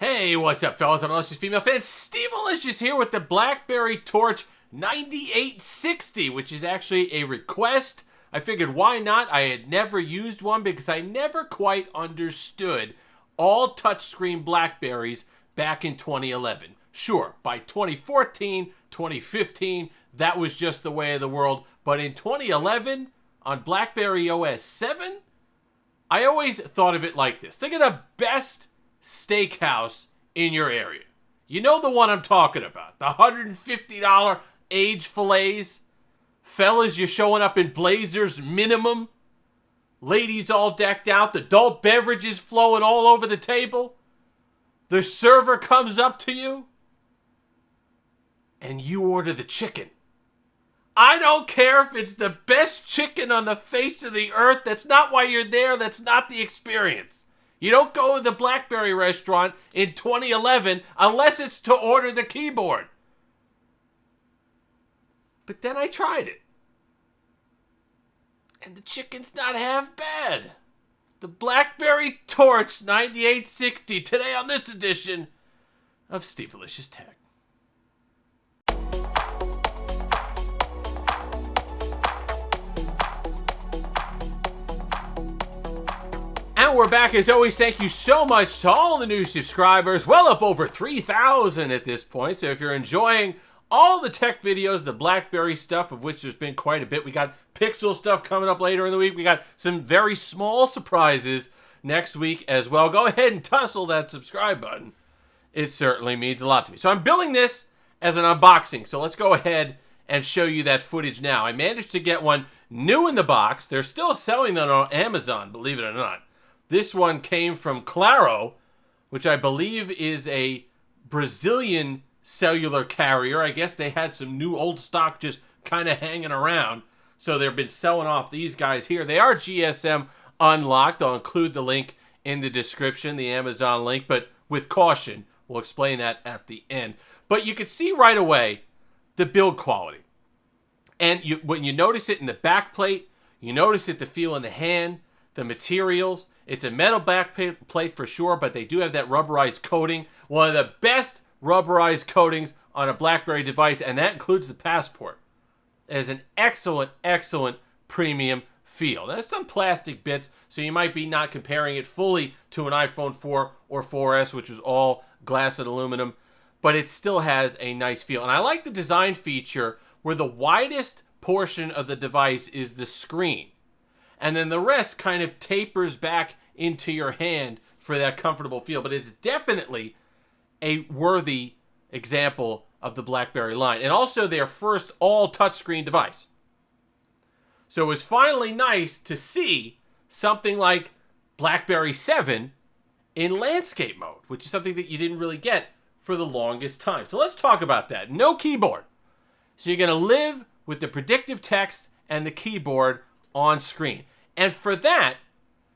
Hey, what's up, fellas? I'm Malicious Female Fan. Steve Malicious here with the BlackBerry Torch 9860, which is actually a request. I figured why not? I had never used one because I never quite understood all touchscreen BlackBerries back in 2011. Sure, by 2014, 2015, that was just the way of the world. But in 2011, on BlackBerry OS 7, I always thought of it like this. Think of the best steakhouse in your area. You know the one I'm talking about. The $150 aged fillets. Fellas, you're showing up in blazers minimum. Ladies all decked out. The adult beverages flowing all over the table. The server comes up to you. And you order the chicken. I don't care if it's the best chicken on the face of the earth. That's not why you're there. That's not the experience. You don't go to the BlackBerry restaurant in 2011 unless it's to order the keyboard. But then I tried it. And the chicken's not half bad. The BlackBerry Torch 9860 today on this edition of Steve Malicious Tech. And we're back as always. Thank you so much to all the new subscribers. Well up over 3,000 at this point. So if you're enjoying all the tech videos, the BlackBerry stuff, of which there's been quite a bit. We got Pixel stuff coming up later in the week. We got some very small surprises next week as well. Go ahead and tussle that subscribe button. It certainly means a lot to me. So I'm building this as an unboxing. So let's go ahead and show you that footage now. I managed to get one new in the box. They're still selling them on Amazon, believe it or not. This one came from Claro, which I believe is a Brazilian cellular carrier. I guess they had some new old stock just kind of hanging around. So they've been selling off these guys here. They are GSM unlocked. I'll include the link in the description, the Amazon link, but with caution. We'll explain that at the end. But you can see right away the build quality. And when you notice it in the back plate, you notice it, the feel in the hand, the materials. It's a metal back plate for sure, but they do have that rubberized coating. One of the best rubberized coatings on a BlackBerry device, and that includes the passport. It has an excellent, excellent premium feel. There's some plastic bits, so you might be not comparing it fully to an iPhone 4 or 4S, which was all glass and aluminum, but it still has a nice feel. And I like the design feature where the widest portion of the device is the screen. And then the rest kind of tapers back into your hand for that comfortable feel. But it's definitely a worthy example of the BlackBerry line. And also their first all touchscreen device. So it was finally nice to see something like BlackBerry 7 in landscape mode, which is something that you didn't really get for the longest time. So let's talk about that. No keyboard. So you're going to live with the predictive text and the keyboard on screen. And for that,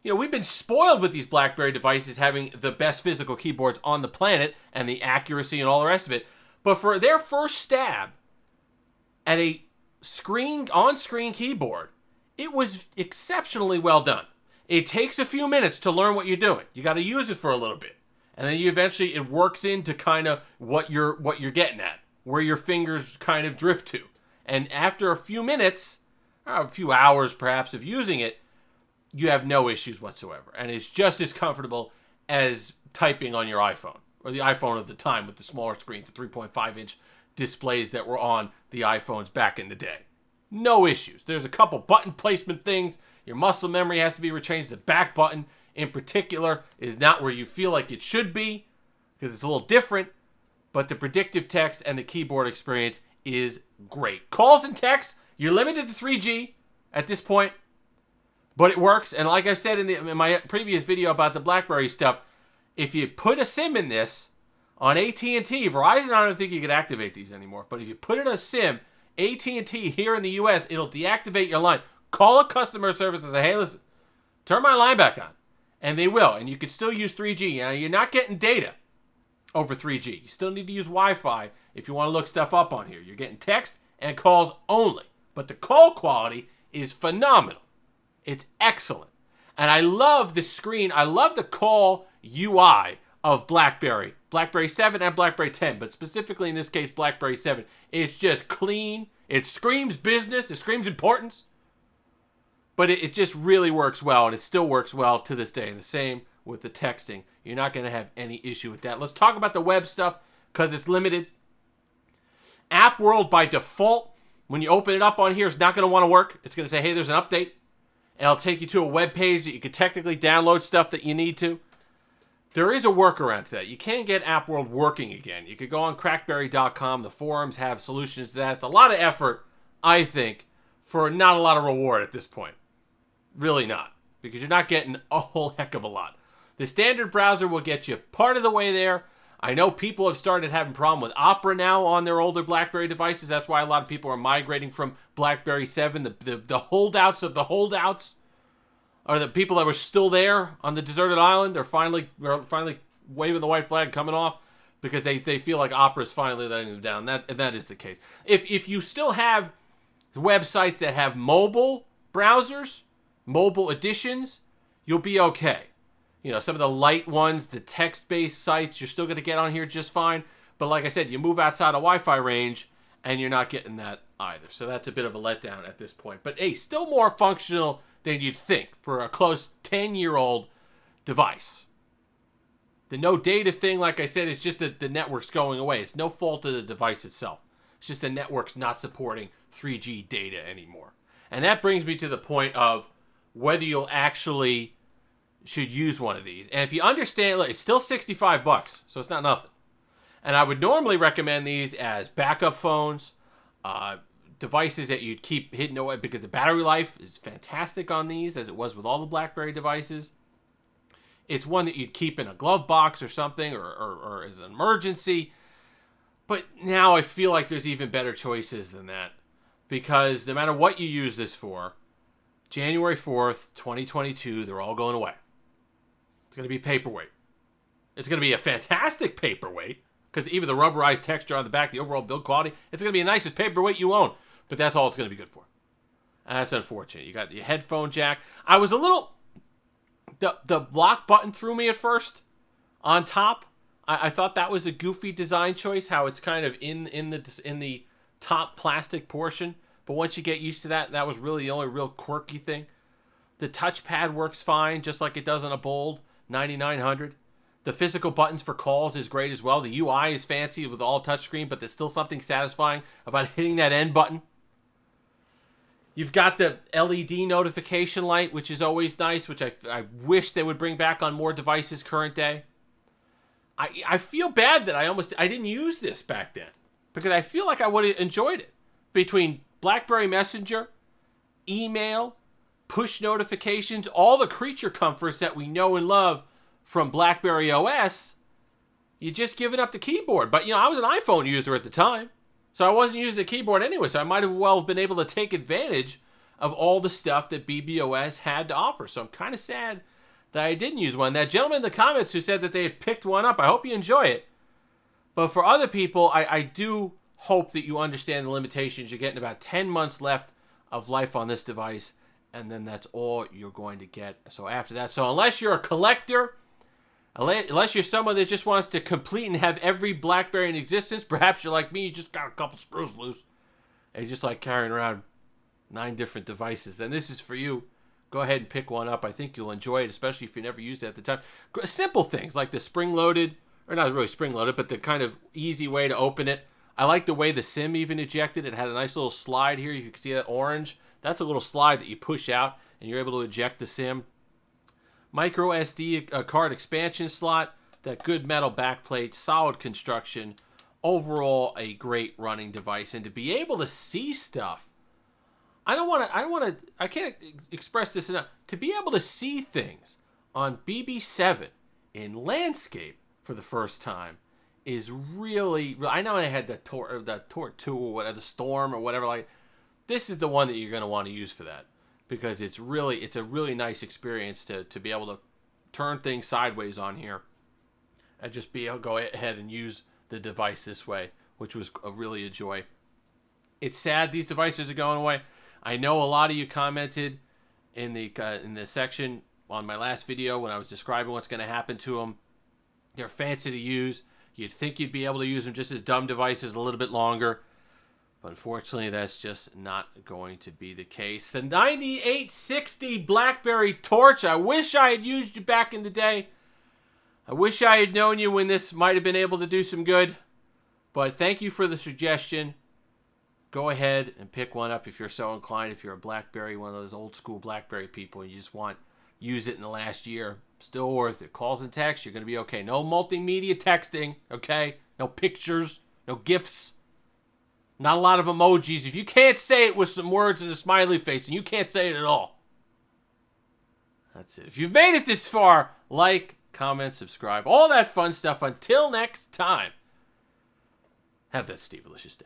you know, we've been spoiled with these BlackBerry devices having the best physical keyboards on the planet and the accuracy and all the rest of it. But for their first stab at a on-screen keyboard, it was exceptionally well done. It takes a few minutes to learn what you're doing. You got to use it for a little bit. And then it works into kind of what you're getting at, where your fingers kind of drift to. And after a few minutes, or a few hours perhaps of using it, you have no issues whatsoever. And it's just as comfortable as typing on your iPhone, or the iPhone of the time with the smaller screens, the 3.5-inch displays that were on the iPhones back in the day. No issues. There's a couple button placement things. Your muscle memory has to be rechanged. The back button in particular is not where you feel like it should be because it's a little different. But the predictive text and the keyboard experience is great. Calls and text, you're limited to 3G at this point, but it works. And like I said in my previous video about the BlackBerry stuff, if you put a SIM in this on AT&T, Verizon, I don't think you could activate these anymore. But if you put in a SIM, AT&T here in the US, it'll deactivate your line. Call a customer service and say, hey, listen, turn my line back on. And they will. And you can still use 3G. Now, you're not getting data over 3G. You still need to use Wi-Fi if you want to look stuff up on here. You're getting text and calls only. But the call quality is phenomenal. It's excellent. And I love the screen. I love the call UI of BlackBerry. BlackBerry 7 and BlackBerry 10, but specifically in this case, BlackBerry 7. It's just clean. It screams business. It screams importance. But it just really works well, and it still works well to this day. And the same with the texting. You're not going to have any issue with that. Let's talk about the web stuff because it's limited. App World by default, when you open it up on here, it's not going to want to work. It's going to say, hey, there's an update. And it'll take you to a web page that you can technically download stuff that you need to. There is a workaround to that. You can get App World working again. You could go on crackberry.com. The forums have solutions to that. It's a lot of effort, I think, for not a lot of reward at this point. Really not. Because you're not getting a whole heck of a lot. The standard browser will get you part of the way there. I know people have started having problem with Opera now on their older BlackBerry devices. That's why a lot of people are migrating from BlackBerry 7. The holdouts of the holdouts are the people that were still there on the deserted island. They're finally waving the white flag, coming off, because they feel like Opera is finally letting them down. That is the case. If you still have websites that have mobile browsers, mobile editions, you'll be okay. You know, some of the light ones, the text-based sites, you're still going to get on here just fine. But like I said, you move outside of Wi-Fi range, and you're not getting that either. So that's a bit of a letdown at this point. But hey, still more functional than you'd think for a close 10-year-old device. The no data thing, like I said, it's just that the network's going away. It's no fault of the device itself. It's just the network's not supporting 3G data anymore. And that brings me to the point of whether you'll actually should use one of these. And if you understand, look, it's still $65, so it's not nothing. And I would normally recommend these as backup phones, devices that you'd keep hidden away, because the battery life is fantastic on these, as it was with all the BlackBerry devices. It's one that you'd keep in a glove box or something, or as an emergency. But now I feel like there's even better choices than that, because no matter what you use this for, January 4th, 2022, they're all going away. It's going to be paperweight. It's going to be a fantastic paperweight, because even the rubberized texture on the back, the overall build quality, it's going to be the nicest paperweight you own. But that's all it's going to be good for. And that's unfortunate. You got your headphone jack. I was a little... The lock button threw me at first on top. I thought that was a goofy design choice, how it's kind of in the top plastic portion. But once you get used to that, that was really the only real quirky thing. The touchpad works fine, just like it does on a Bold 9900. The physical buttons for calls is great as well. The UI is fancy with all touchscreen, but there's still something satisfying about hitting that end button. You've got the LED notification light, which is always nice, which I wish they would bring back on more devices current day. I feel bad that I didn't use this back then, because I feel like I would have enjoyed it. Between BlackBerry Messenger, email, push notifications, all the creature comforts that we know and love from BlackBerry OS, you're just giving up the keyboard. But, you know, I was an iPhone user at the time, so I wasn't using the keyboard anyway, so I might have well been able to take advantage of all the stuff that BBOS had to offer. So I'm kind of sad that I didn't use one. That gentleman in the comments who said that they had picked one up, I hope you enjoy it. But for other people, I do hope that you understand the limitations. You're getting about 10 months left of life on this device, and then that's all you're going to get. So after that, so unless you're a collector, unless you're someone that just wants to complete and have every BlackBerry in existence, perhaps you're like me, you just got a couple screws loose, and you just like carrying around 9 different devices, then this is for you. Go ahead and pick one up. I think you'll enjoy it, especially if you never used it at the time. Simple things like the spring-loaded, or not really spring-loaded, but the kind of easy way to open it. I like the way the SIM even ejected. It had a nice little slide here. You can see that orange. That's a little slide that you push out, and you're able to eject the SIM. Micro SD card expansion slot. That good metal backplate. Solid construction. Overall, a great running device. And to be able to see stuff. I can't express this enough. To be able to see things on BB7 in landscape for the first time is really, I know I had the Torch 2 or whatever, the Storm or whatever, like this is the one that you're going to want to use for that, because it's a really nice experience to be able to turn things sideways on here and just be able to go ahead and use the device this way, which was really a joy. It's sad these devices are going away. I know a lot of you commented in the section on my last video when I was describing what's going to happen to them. They're fancy to use. You'd think you'd be able to use them just as dumb devices a little bit longer. But unfortunately, that's just not going to be the case. The 9860 BlackBerry Torch. I wish I had used you back in the day. I wish I had known you when this might have been able to do some good. But thank you for the suggestion. Go ahead and pick one up if you're so inclined. If you're a BlackBerry, one of those old school BlackBerry people, and you just use it in the last year. Still worth it. Calls and texts, you're going to be okay. No multimedia texting, okay? No pictures, no GIFs. Not a lot of emojis. If you can't say it with some words and a smiley face, then you can't say it at all. That's it. If you've made it this far, like, comment, subscribe, all that fun stuff. Until next time, have that Steve-alicious day.